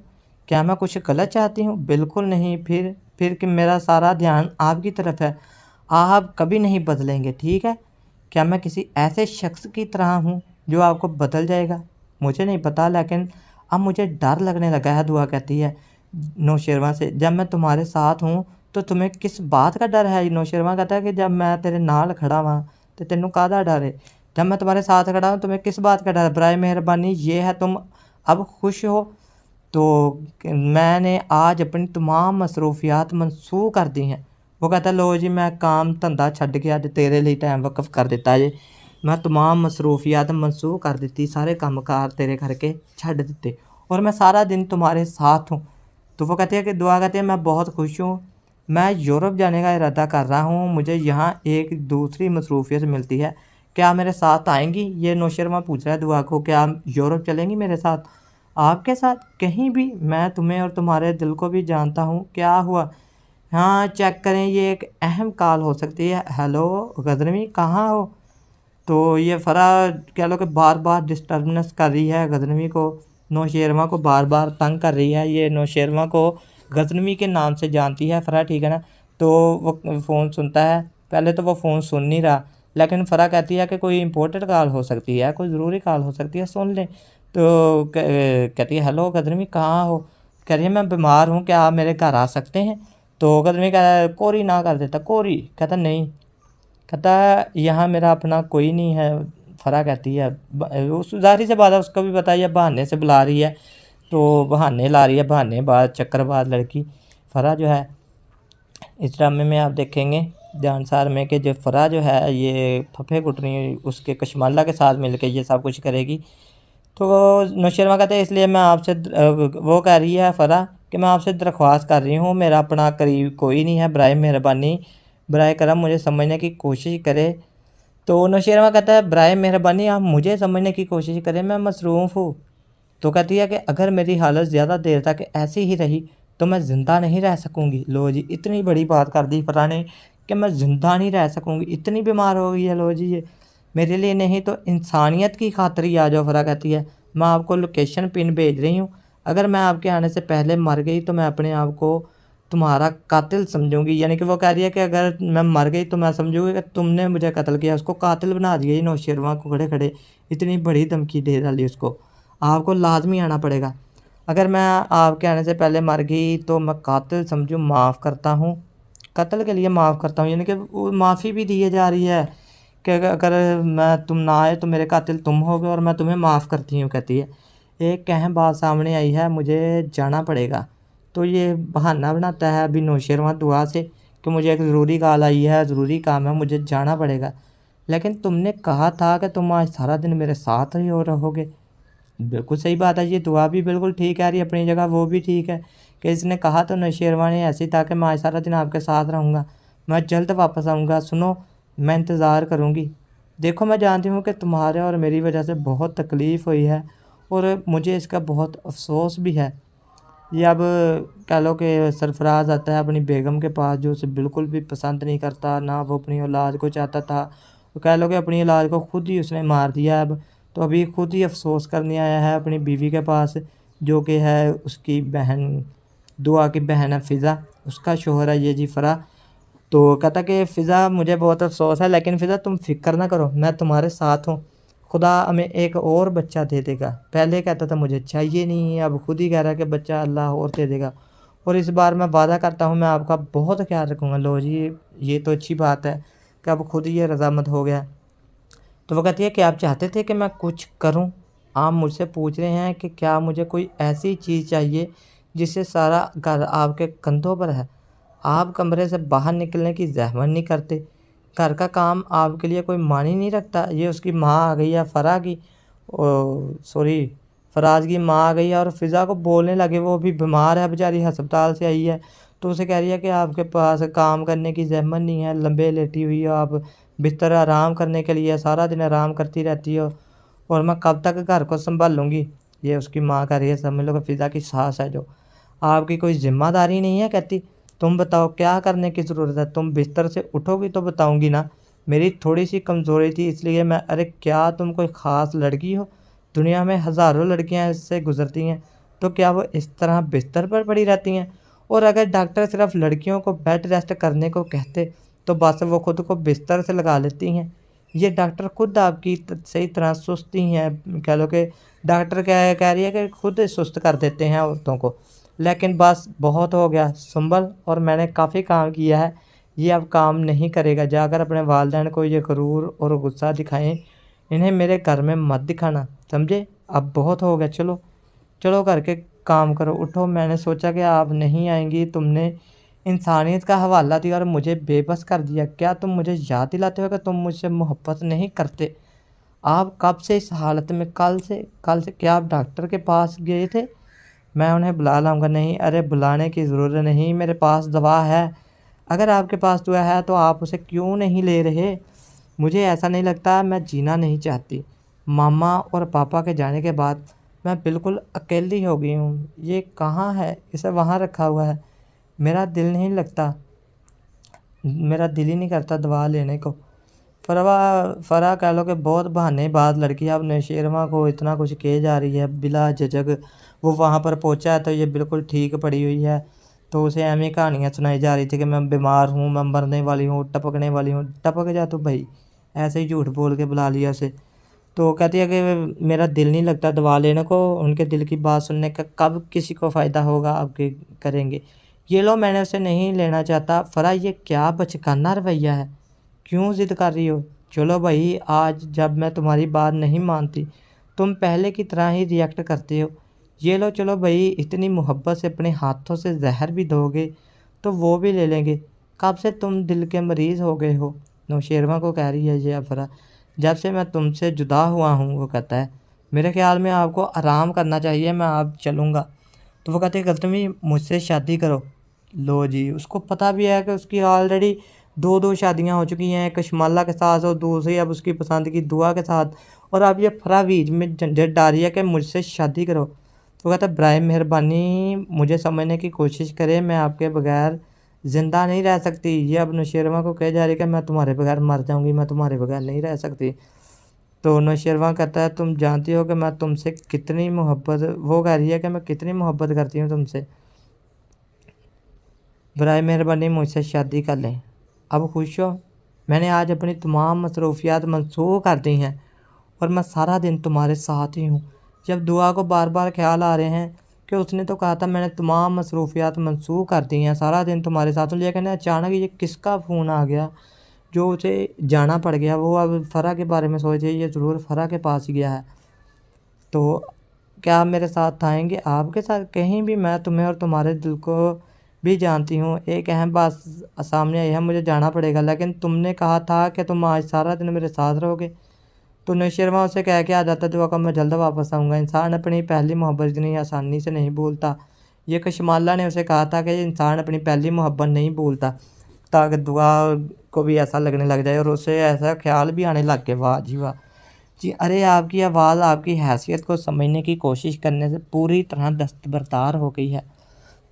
क्या मैं कुछ गलत चाहती हूँ? बिल्कुल नहीं। फिर कि मेरा सारा ध्यान आपकी तरफ है। आप कभी नहीं बदलेंगे, ठीक है? क्या मैं किसी ऐसे शख्स की तरह हूँ जो आपको बदल जाएगा? मुझे नहीं पता, लेकिन अब मुझे डर लगने लगा है। दुआ कहती है नौशेरवा से, जब मैं तुम्हारे साथ हूँ तो तुम्हें किस बात का डर है? नौशेरवा कहता है कि जब मैं तेरे नाल खड़ा हुआ तो तेनों काहदा डर है? जब मैं तुम्हारे साथ खड़ा हूँ तुम्हें किस बात का डर है? बराए मेहरबानी ये है तुम अब खुश हो। तो मैंने आज अपनी तमाम मसरूफियात मनसूख कर दी हैं। वो कहता है लो जी मैं काम धंधा छड्ड के अज तेरे लिए टाइम वकफ कर दिता जी। मैं तमाम मसरूफियात मनसूख कर दी, सारे काम कार तेरे करके छड्ड दिते और मैं सारा दिन तुम्हारे साथ हूँ। तो वो कहती है कि दुआ कहती है मैं बहुत खुश हूँ। मैं यूरोप जाने का इरादा कर रहा हूँ। मुझे यहाँ एक दूसरी मसरूफियत मिलती है। क्या मेरे साथ आएंगी? ये नौशेरवा पूछ रहा है दुआ को, क्या आप यूरोप चलेंगी मेरे साथ? आपके साथ? कहीं भी? मैं तुम्हें और तुम्हारे दिल को भी जानता हूँ। क्या हुआ? हाँ चेक करें, ये एक अहम कॉल हो सकती है। हेलो गजनवी कहाँ हो? तो ये फ़रा कह लो कि बार बार डिस्टर्बनेस कर रही है गजनवी को। नौशेरवा को बार बार तंग कर रही है। ये नौशेरवा को गजनवी के नाम से जानती है फ़रा, ठीक है ना? तो वो फ़ोन सुनता है। पहले तो वो फ़ोन सुन नहीं रहा, लेकिन फ़रा कहती है कि कोई इंपॉर्टेंट कॉल हो सकती है, कोई ज़रूरी कॉल हो सकती है, सुन लें। तो कहती है हेलो गजनवी कहाँ हो? कह रही है मैं बीमार हूँ, क्या आप मेरे घर आ सकते हैं? तो गजनवी कह कोरी ना कर देता। कोरी कहता नहीं, कहता यहाँ मेरा अपना कोई नहीं है। फ़रा कहती है उस ज़ाहिर से बात है, उसको भी पता है बहाने से बुला रही है, तो बहाने ला रही है, बहाने बाद चक्करबाज लड़की फ़रा जो है। इस ड्रामे में आप देखेंगे जानसार में कि जो फ़रा जो है ये फफे कुटनी उसके कशमाला के साथ मिलकर ये सब कुछ करेगी। तो नौशेरवा कहते हैं इसलिए मैं आपसे वो कह रही है फ़रा कि मैं आपसे दरख्वास्त कर रही हूँ, मेरा अपना करीब कोई नहीं है, बराए मेहरबानी बराए करम मुझे समझने की कोशिश करे। तो नौशेरवा कहता है बराए मेहरबानी आप मुझे समझने की कोशिश करें, मैं मसरूफ़ हूँ। तो कहती है कि अगर मेरी हालत ज़्यादा देर तक ऐसी ही रही तो मैं ज़िंदा नहीं रह सकूँगी। लो जी इतनी बड़ी बात कर दी फ़रा ने कि मैं ज़िंदा नहीं रह सकूँगी, इतनी बीमार हो गई है। लो जी ये मेरे लिए नहीं तो इंसानियत की खातिर ही आ जाओ। फ़रा कहती है मैं आपको लोकेशन पिन भेज रही हूँ, अगर मैं आपके आने से पहले मर गई तो मैं अपने आप को तुम्हारा कातिल समझूंगी। यानी कि वो कह रही है कि अगर मैं मर गई तो मैं समझूंगी कि तुमने मुझे कत्ल किया। उसको कातिल बना दिया नौशेरवा को, खड़े खड़े इतनी बड़ी धमकी दे डाली उसको। आपको लाजमी आना पड़ेगा, अगर मैं आपके आने से पहले मर गई तो मैं कातिल समझूँ, माफ़ करता हूँ, कत्ल के लिए माफ़ करता हूँ। यानी कि वो माफ़ी भी दिए जा रही है कि अगर मैं तुम ना आए तो मेरे कातिल तुम होगे और मैं तुम्हें माफ़ करती हूँ। कहती है एक अहम बात सामने आई है, मुझे जाना पड़ेगा। तो ये बहाना बनाता है अभी नौशेरवा दुआ से कि मुझे एक ज़रूरी कॉल आई है, ज़रूरी काम है, मुझे जाना पड़ेगा। लेकिन तुमने कहा था कि तुम आज सारा दिन मेरे साथ ही हो रहोगे। बिल्कुल सही बात है, ये दुआ भी बिल्कुल ठीक है, रही अपनी जगह वो भी ठीक है कि इसने कहा तो नौशेरवा ने ऐसे था कि मैं आज सारा दिन आपके साथ रहूँगा, मैं जल्द वापस आऊँगा, सुनो मैं इंतज़ार करूँगी। देखो मैं जानती हूँ कि तुम्हारे और मेरी वजह से बहुत तकलीफ़ हुई है और मुझे इसका बहुत अफसोस भी है। ये अब कह लो कि सरफराज आता है अपनी बेगम के पास जो उसे बिल्कुल भी पसंद नहीं करता, ना वो अपनी औलाद को चाहता था। तो कह लो कि अपनी औलाद को खुद ही उसने मार दिया अब। तो अभी खुद ही अफसोस करने आया है अपनी बीवी के पास जो कि है उसकी बहन, दुआ की बहन है फ़िज़ा, उसका शोहर है ये जी फ़रा। तो कहता कि फ़िज़ा मुझे बहुत अफसोस है, लेकिन फ़िज़ा तुम फ़िक्र ना करो, मैं तुम्हारे साथ हूँ, खुदा हमें एक और बच्चा दे देगा। पहले कहता था मुझे चाहिए नहीं है, अब खुद ही कह रहा है कि बच्चा अल्लाह और दे देगा। और इस बार मैं वादा करता हूँ मैं आपका बहुत ख्याल रखूँगा। लो जी, ये तो अच्छी बात है कि अब खुद ही ये रजामंद हो गया। तो वो कहती है कि आप चाहते थे कि मैं कुछ करूं? आप मुझसे पूछ रहे हैं कि क्या मुझे कोई ऐसी चीज़ चाहिए जिससे सारा घर आपके कंधों पर है। आप कमरे से बाहर निकलने की ज़हमत नहीं करते। घर का काम आपके लिए कोई मानी नहीं रखता। ये उसकी माँ आ गई है, फराज की माँ आ गई है और फ़िज़ा को बोलने लगे। वो भी बीमार है बेचारी, हस्पताल से आई है। तो उसे कह रही है कि आपके पास काम करने की ज़हमत नहीं है, लंबे लेटी हुई हो आप, बिस्तर आराम करने के लिए सारा दिन आराम करती रहती हो और मैं कब तक घर को संभालूंगी। ये उसकी माँ कह रही है, समझ लो कि फ़िज़ा की सास है जो। आपकी कोई ज़िम्मेदारी नहीं है? कहती तुम बताओ क्या करने की ज़रूरत है, तुम बिस्तर से उठोगी तो बताऊंगी ना। मेरी थोड़ी सी कमज़ोरी थी इसलिए मैं। अरे क्या तुम कोई ख़ास लड़की हो? दुनिया में हज़ारों लड़कियां इससे गुजरती हैं, तो क्या वो इस तरह बिस्तर पर पड़ी रहती हैं? और अगर डॉक्टर सिर्फ लड़कियों को बेड रेस्ट करने को कहते तो बस वो खुद को बिस्तर से लगा लेती हैं। ये डॉक्टर खुद आपकी सही तरह सुस्ती हैं, कह लो कि डॉक्टर कह रही है कि खुद सुस्त कर देते हैं औरतों को। लेकिन बस बहुत हो गया, संभल। और मैंने काफ़ी काम किया है, ये अब काम नहीं करेगा। जाकर अपने वालिदैन को ये गरूर और गुस्सा दिखाएं, इन्हें मेरे घर में मत दिखाना, समझे? अब बहुत हो गया, चलो चलो करके काम करो, उठो। मैंने सोचा कि आप नहीं आएंगी, तुमने इंसानियत का हवाला दिया और मुझे बेबस कर दिया। क्या तुम मुझे याद दिलाते हो कि तुम मुझसे मोहब्बत नहीं करते? आप कब से इस हालत में? कल से क्या आप डॉक्टर के पास गए थे? मैं उन्हें बुला लाऊंगा। नहीं, अरे बुलाने की ज़रूरत नहीं, मेरे पास दवा है। अगर आपके पास दवा है तो आप उसे क्यों नहीं ले रहे? मुझे ऐसा नहीं लगता, मैं जीना नहीं चाहती। मामा और पापा के जाने के बाद मैं बिल्कुल अकेली हो गई हूँ। ये कहाँ है? इसे वहाँ रखा हुआ है। मेरा दिल ही नहीं करता दवा लेने को। फरा कह लो कि बहुत बहानेबाज लड़की है। अब नौशेरवा को इतना कुछ कहे जा रही है बिला झिझक। वो वहाँ पर पहुँचा है तो ये बिल्कुल ठीक पड़ी हुई है। तो उसे ऐसी कहानियाँ सुनाई जा रही थी कि मैं बीमार हूँ, मैं मरने वाली हूँ, टपकने वाली हूँ। टपक जा तो भाई, ऐसे ही झूठ बोल के बुला लिया उसे। तो कहती है कि मेरा दिल नहीं लगता दवा लेने को। उनके दिल की बात सुनने का कब किसी को फ़ायदा होगा, आपके करेंगे। ये लो, मैंने उसे नहीं लेना चाहता। फरा, ये क्या बचकाना रवैया है? क्यों ज़िद कर रही हो? चलो भाई, आज जब मैं तुम्हारी बात नहीं मानती तुम पहले की तरह ही रिएक्ट करते हो। ये लो, चलो भाई, इतनी मोहब्बत से अपने हाथों से जहर भी दोगे तो वो भी ले लेंगे। कब से तुम दिल के मरीज़ हो गए हो? नौशेरवा को कह रही है ये फरा। जब से मैं तुमसे जुदा हुआ हूँ, वो कहता है। मेरे ख्याल में आपको आराम करना चाहिए, मैं आप चलूँगा। तो वो कहते हैं गलतमी, मुझसे शादी करो। लो जी, उसको पता भी है कि उसकी ऑलरेडी दो शादियां हो चुकी हैं, एक कशमाला के साथ और दूसरी अब उसकी पसंद की दुआ के साथ। और अब ये फरा बीच में झंझट डाल रही है कि मुझसे शादी करो। तो कहता है बराए मेहरबानी मुझे समझने की कोशिश करें, मैं आपके बगैर ज़िंदा नहीं रह सकती। ये अब नौशेरवा को कह जा रही है कि मैं तुम्हारे बगैर मर जाऊँगी, मैं तुम्हारे बगैर नहीं रह सकती। तो नौशेरवा कहता है तुम जानती हो कि मैं तुमसे कितनी मोहब्बत, वो कह रही है कि मैं कितनी मोहब्बत करती हूँ तुमसे। बराए मेहरबानी मुझसे शादी कर लें। अब खुश हो? मैंने आज अपनी तमाम मसरूफियात मनसूख कर दी हैं और मैं सारा दिन तुम्हारे साथ ही हूँ। जब दुआ को बार बार ख्याल आ रहे हैं कि उसने तो कहा था मैंने तमाम मसरूफियात मनसूख कर दी हैं, सारा दिन तुम्हारे साथ हूँ, लेकिन अचानक ये किसका फ़ोन आ गया जो उसे जाना पड़ गया। वो अब फ़रा के बारे में सोचे, ये ज़रूर फ़रा के पास गया है। तो क्या आप मेरे साथ आएंगे? आपके साथ कहीं भी? मैं तुम्हें और तुम्हारे दिल को भी जानती हूँ। एक अहम बात सामने आई है, मुझे जाना पड़ेगा, लेकिन तुमने कहा था कि तुम आज सारा दिन मेरे साथ रहोगे। तो नौशेरवा उसे कह के आ जाता दुआ का मैं जल्द वापस आऊँगा। इंसान अपनी पहली मोहब्बत इतनी आसानी से नहीं भूलता। ये कशमाला ने उसे कहा था कि इंसान अपनी पहली मोहब्बत नहीं भूलता, ताकि दुआ को भी ऐसा लगने लग जाए और उसे ऐसा ख्याल भी आने लग गया। वाह जी वाह जी। अरे आपकी आवाज़ आपकी हैसियत को समझने की कोशिश करने से पूरी तरह दस्तबरदार हो गई है।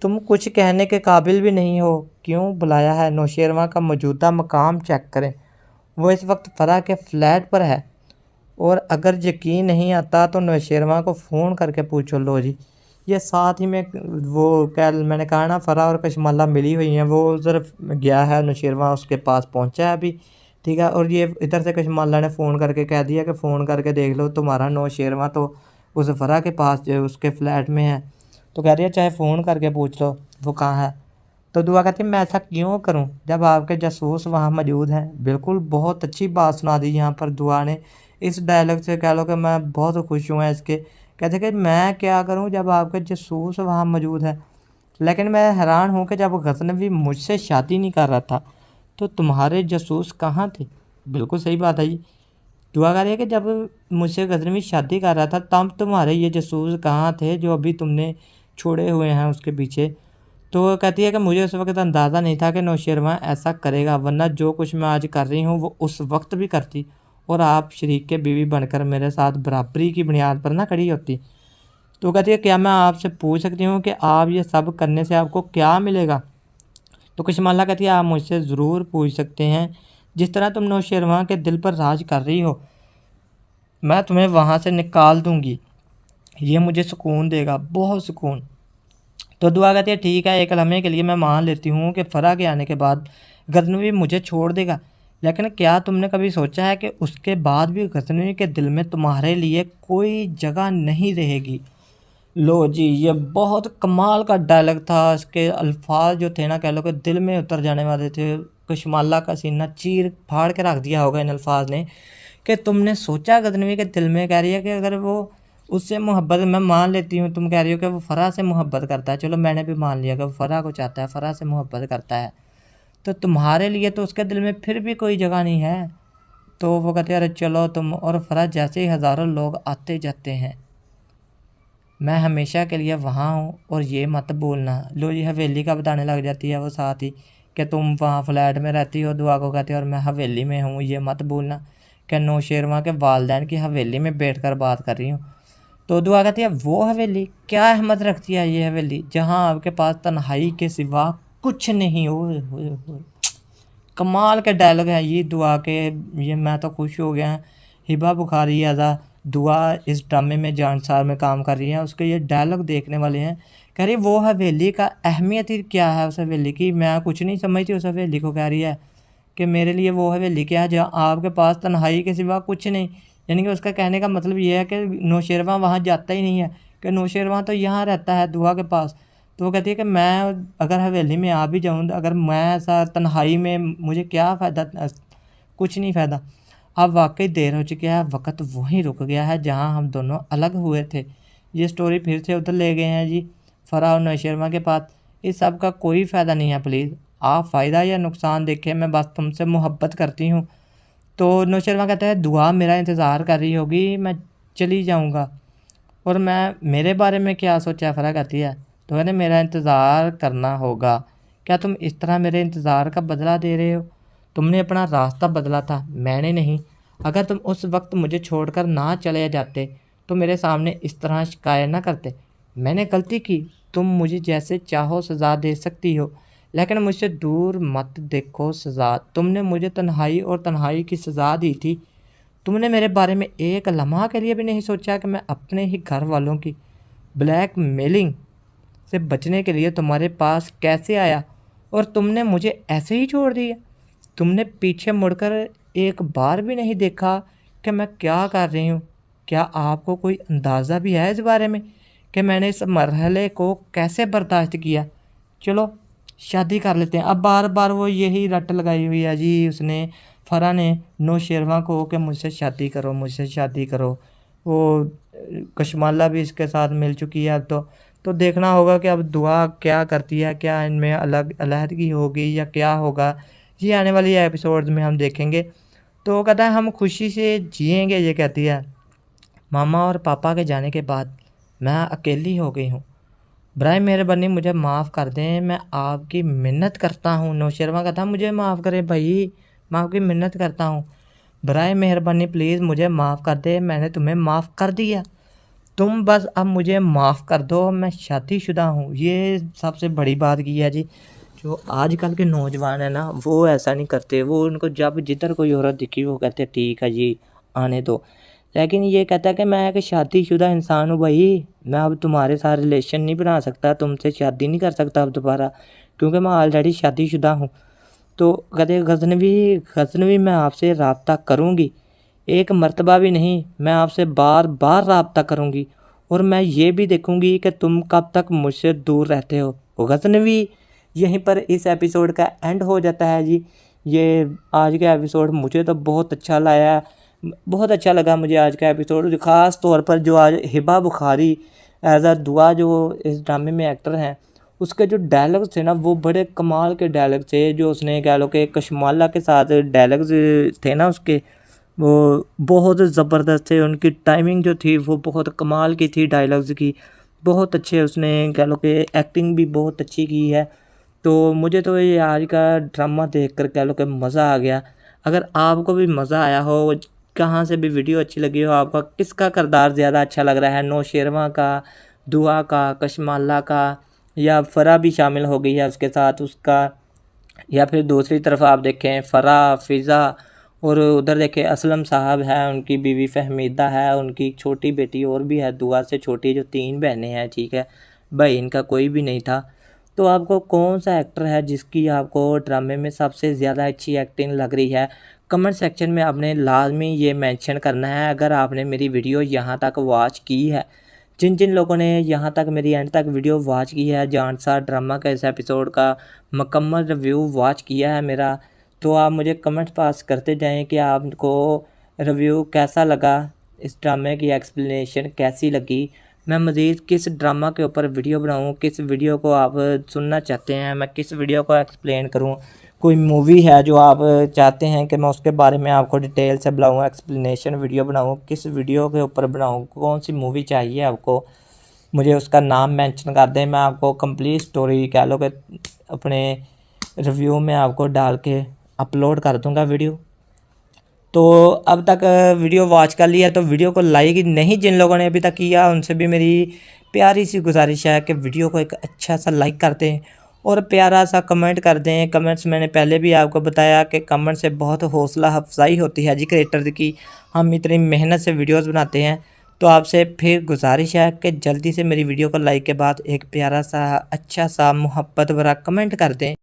तुम कुछ कहने के काबिल भी नहीं हो। क्यों बुलाया है? नौशेरवा का मौजूदा मकाम चेक करें। वो इस वक्त फरा के फ्लैट पर है और अगर यकीन नहीं आता तो नौशेरवा को फ़ोन करके पूछो। लो जी, ये साथ ही में वो कल मैंने कहा ना फरा और कशमाला मिली हुई हैं। वो सिर्फ गया है, नौशेरवा उसके पास पहुंचा है अभी। ठीक है। और ये इधर से कशमाला ने फ़ोन करके कह दिया कि फ़ोन करके देख लो, तुम्हारा नौशेरवा तो उस फ़रा के पास जो है उसके फ्लैट में है। तो कह रही है चाहे फ़ोन करके पूछ लो वो कहाँ है। तो दुआ कहती है मैं ऐसा क्यों करूं जब आपके जासूस वहाँ मौजूद हैं। बिल्कुल बहुत अच्छी बात सुना दी यहाँ पर दुआ ने। इस डायलॉग से कह लो कि मैं बहुत खुश हुआ इसके। कहते कि मैं क्या करूं जब आपके जासूस वहाँ मौजूद है। लेकिन मैं हैरान हूँ कि जब गज़नवी मुझसे शादी नहीं कर रहा था तो तुम्हारे जासूस कहाँ थे। बिल्कुल सही बात है जी। दुआ कह रही है कि जब मुझसे गज़नवी शादी कर रहा था तब तुम्हारे ये जासूस कहाँ थे जो अभी तुमने छोड़े हुए हैं उसके पीछे। तो वो कहती है कि मुझे उस वक्त अंदाज़ा नहीं था कि नौशेरवा ऐसा करेगा, वरना जो कुछ मैं आज कर रही हूँ वो उस वक्त भी करती और आप शरीक के बीवी बनकर मेरे साथ बराबरी की बुनियाद पर ना खड़ी होती। तो कहती है क्या मैं आपसे पूछ सकती हूँ कि आप ये सब करने से आपको क्या मिलेगा। तो कशमाला कहती है आप मुझसे ज़रूर पूछ सकते हैं। जिस तरह तुम नौशेरवा के दिल पर राज कर रही हो मैं तुम्हें वहाँ से निकाल दूँगी। ये मुझे सुकून देगा, बहुत सुकून। तो दुआ कहती है ठीक है, एक लम्हे के लिए मैं मान लेती हूँ कि फ़रा के आने के बाद गज़नवी मुझे छोड़ देगा। लेकिन क्या तुमने कभी सोचा है कि उसके बाद भी गज़नवी के दिल में तुम्हारे लिए कोई जगह नहीं रहेगी। लो जी, ये बहुत कमाल का डायलॉग था। इसके अल्फाज जो थे ना कह लो कि दिल में उतर जाने वाले थे। कशमाला का सीना चीर फाड़ के रख दिया होगा इन अल्फाज ने कि तुमने सोचा गज़नवी के दिल में। कह रही है कि अगर वो उससे मोहब्बत, मैं मान लेती हूँ तुम कह रही हो कि वो फ़रा से मोहब्बत करता है, चलो मैंने भी मान लिया कि वो फ़रा को चाहता है, फ़रा से मोहब्बत करता है, तो तुम्हारे लिए तो उसके दिल में फिर भी कोई जगह नहीं है। तो वो कहते हैं अरे चलो तुम और फ़रा जैसे ही हज़ारों लोग आते जाते हैं, मैं हमेशा के लिए वहाँ हूँ और ये मत भूलना। लो जी, हवेली का बताने लग जाती है वो साथ ही कि तुम वहाँ फ्लैट में रहती हो। दुआ को कहती है और मैं हवेली में हूँ, ये मत भूलना कि नौशेरवा के वालिदैन की हवेली में बैठकर बात कर रही हूँ। तो दुआ कहती है वो हवेली क्या अहमियत रखती है ये हवेली जहाँ आपके पास तन्हाई के सिवा कुछ नहीं हो। कमाल के डायलॉग हैं ये दुआ के। ये मैं तो खुश हो गया। हिबा बुखारी आज़ा दुआ इस ड्रामे में जानसार में काम कर रही हैं, उसके ये डायलॉग देखने वाले हैं। कह रही वो हवेली का अहमियत ही क्या है उस हवेली की, मैं कुछ नहीं समझती उस हवेली को। कह रही है कि मेरे लिए वो हवेली क्या है जहाँ आपके पास तन्हाई के सिवा कुछ नहीं। यानी कि उसका कहने का मतलब ये है कि नौशेरवा वहाँ जाता ही नहीं है, कि नौशेरवा तो यहाँ रहता है दुआ के पास। तो वो कहती है कि मैं अगर हवेली में आ भी जाऊँ, अगर मैं ऐसा तन्हाई में, मुझे क्या फ़ायदा, कुछ नहीं फ़ायदा। अब वाकई देर हो चुकी है, वक्त वहीं रुक गया है जहाँ हम दोनों अलग हुए थे। ये स्टोरी फिर से उधर ले गए हैं जी, फ़रा और नौशेरवा के पास। इस सब का कोई फ़ायदा नहीं है, प्लीज़ आप फ़ायदा या नुकसान देखें, मैं बस तुमसे मोहब्बत करती हूँ। तो नौशेरवा कहता है दुआ मेरा इंतज़ार कर रही होगी, मैं चली जाऊँगा। और मैं मेरे बारे में क्या सोचा, फ़रा कहती है। तो कहते मेरा इंतज़ार करना होगा। क्या तुम इस तरह मेरे इंतज़ार का बदला दे रहे हो? तुमने अपना रास्ता बदला था, मैंने नहीं। अगर तुम उस वक्त मुझे छोड़कर ना चले जाते तो मेरे सामने इस तरह शिकायत ना करते। मैंने गलती की, तुम मुझे जैसे चाहो सज़ा दे सकती हो, लेकिन मुझसे दूर मत देखो सज़ा। तुमने मुझे तन्हाई और तन्हाई की सज़ा दी थी। तुमने मेरे बारे में एक लम्हा के लिए भी नहीं सोचा कि मैं अपने ही घर वालों की ब्लैकमेलिंग से बचने के लिए तुम्हारे पास कैसे आया और तुमने मुझे ऐसे ही छोड़ दिया। तुमने पीछे मुड़कर एक बार भी नहीं देखा कि मैं क्या कर रही हूँ। क्या आपको कोई अंदाज़ा भी है इस बारे में कि मैंने इस मरहले को कैसे बर्दाश्त किया? चलो शादी कर लेते हैं। अब बार बार वो यही रट लगाई हुई है जी उसने, फ़रा ने नौशेरवा को कि मुझसे शादी करो, मुझसे शादी करो। वो कशमाला भी इसके साथ मिल चुकी है अब तो देखना होगा कि अब दुआ क्या करती है, क्या इनमें अलहदगी होगी या क्या होगा, ये आने वाली एपिसोड्स में हम देखेंगे। तो कहता है हम खुशी से जिएंगे, ये कहती है। मामा और पापा के जाने के बाद मैं अकेली हो गई हूँ, बराए मेहरबानी मुझे माफ़ कर दें, मैं आपकी मिन्नत करता हूँ। नौशेरवा कहता मुझे माफ़ करें भाई, मैं आपकी मिन्नत करता हूँ, बराए मेहरबानी प्लीज़ मुझे माफ़ कर दे, मैंने तुम्हें माफ़ कर दिया, तुम बस अब मुझे माफ़ कर दो, मैं शादीशुदा हूँ। ये सबसे बड़ी बात की है जी। जो आजकल के नौजवान है ना वो ऐसा नहीं करते, वो उनको जब जिधर कोई औरत दिखी वो कहते ठीक है जी आने दो। लेकिन ये कहता है कि मैं एक शादीशुदा इंसान हूँ भाई, मैं अब तुम्हारे साथ रिलेशन नहीं बना सकता, तुमसे शादी नहीं कर सकता अब दोबारा, क्योंकि मैं ऑलरेडी शादीशुदा हूँ। तो कहते गजनवी गजनवी मैं आपसे रब्ता करूँगी, एक मर्तबा भी नहीं, मैं आपसे बार बार रब्ता करूँगी और मैं ये भी देखूँगी कि तुम कब तक मुझसे दूर रहते हो गजनवी। यहीं पर इस एपिसोड का एंड हो जाता है जी। ये आज का एपिसोड मुझे तो बहुत अच्छा लगा मुझे आज का एपिसोड, ख़ास तौर पर जो आज हिबा बुखारी एज आ दुआ जो इस ड्रामे में एक्टर हैं, उसके जो डायलॉग्स थे ना वो बड़े कमाल के डायलॉग थे। जो उसने कह लो कि कशमाला के साथ डायलॉग्स थे ना उसके, वो बहुत ज़बरदस्त थे। उनकी टाइमिंग जो थी वो बहुत कमाल की थी डायलॉग्स की, बहुत अच्छे उसने कह लो कि एक्टिंग भी बहुत अच्छी की है। तो मुझे तो ये आज का ड्रामा देखकर कह लो कि मज़ा आ गया। अगर आपको भी मज़ा आया हो, कहाँ से भी वीडियो अच्छी लगी हो, आपका किसका किरदार ज़्यादा अच्छा लग रहा है, नौशेरवा का, दुआ का, कशमाला का, या फ़रा भी शामिल हो गई है उसके साथ उसका, या फिर दूसरी तरफ आप देखें फ़रा, फ़िज़ा, और उधर देखें असलम साहब है, उनकी बीवी फहमीदा है, उनकी छोटी बेटी और भी है दुआ से छोटी, जो 3 बहनें हैं, ठीक है, भाई इनका कोई भी नहीं था। तो आपको कौन सा एक्टर है जिसकी आपको ड्रामे में सबसे ज़्यादा अच्छी एक्टिंग लग रही है, कमेंट सेक्शन में आपने लाजमी ये मेंशन करना है। अगर आपने मेरी वीडियो यहाँ तक वॉच की है, जिन लोगों ने यहाँ तक मेरी एंड तक वीडियो वॉच की है, जान सा ड्रामा का इस एपिसोड का मुकम्मल रिव्यू वॉच किया है मेरा, तो आप मुझे कमेंट पास करते जाएं कि आपको रिव्यू कैसा लगा, इस ड्रामे की एक्सप्लेनेशन कैसी लगी, मैं मज़ीद किस ड्रामा के ऊपर वीडियो बनाऊं, किस वीडियो को आप सुनना चाहते हैं, मैं किस वीडियो को एक्सप्लेन करूं, कोई मूवी है जो आप चाहते हैं कि मैं उसके बारे में आपको डिटेल से बनाऊं, एक्सप्लेनेशन वीडियो बनाऊं, किस वीडियो के ऊपर बनाऊं, कौन सी मूवी चाहिए आपको, मुझे उसका नाम मेंशन कर दें, मैं आपको कंप्लीट स्टोरी कह लो कि अपने रिव्यू में आपको डाल के अपलोड कर दूंगा वीडियो। तो अब तक वीडियो वॉच कर लिया तो वीडियो को लाइक नहीं जिन लोगों ने अभी तक किया, उनसे भी मेरी प्यारी सी गुजारिश है कि वीडियो को एक अच्छा सा लाइक कर दें और प्यारा सा कमेंट कर दें। कमेंट्स मैंने पहले भी आपको बताया कि कमेंट से बहुत हौसला अफजाई होती है जी क्रिएटर की, हम इतनी मेहनत से वीडियोस बनाते हैं। तो आपसे फिर गुजारिश है कि जल्दी से मेरी वीडियो को लाइक के बाद एक प्यारा सा अच्छा सा मोहब्बत भरा कमेंट कर दें।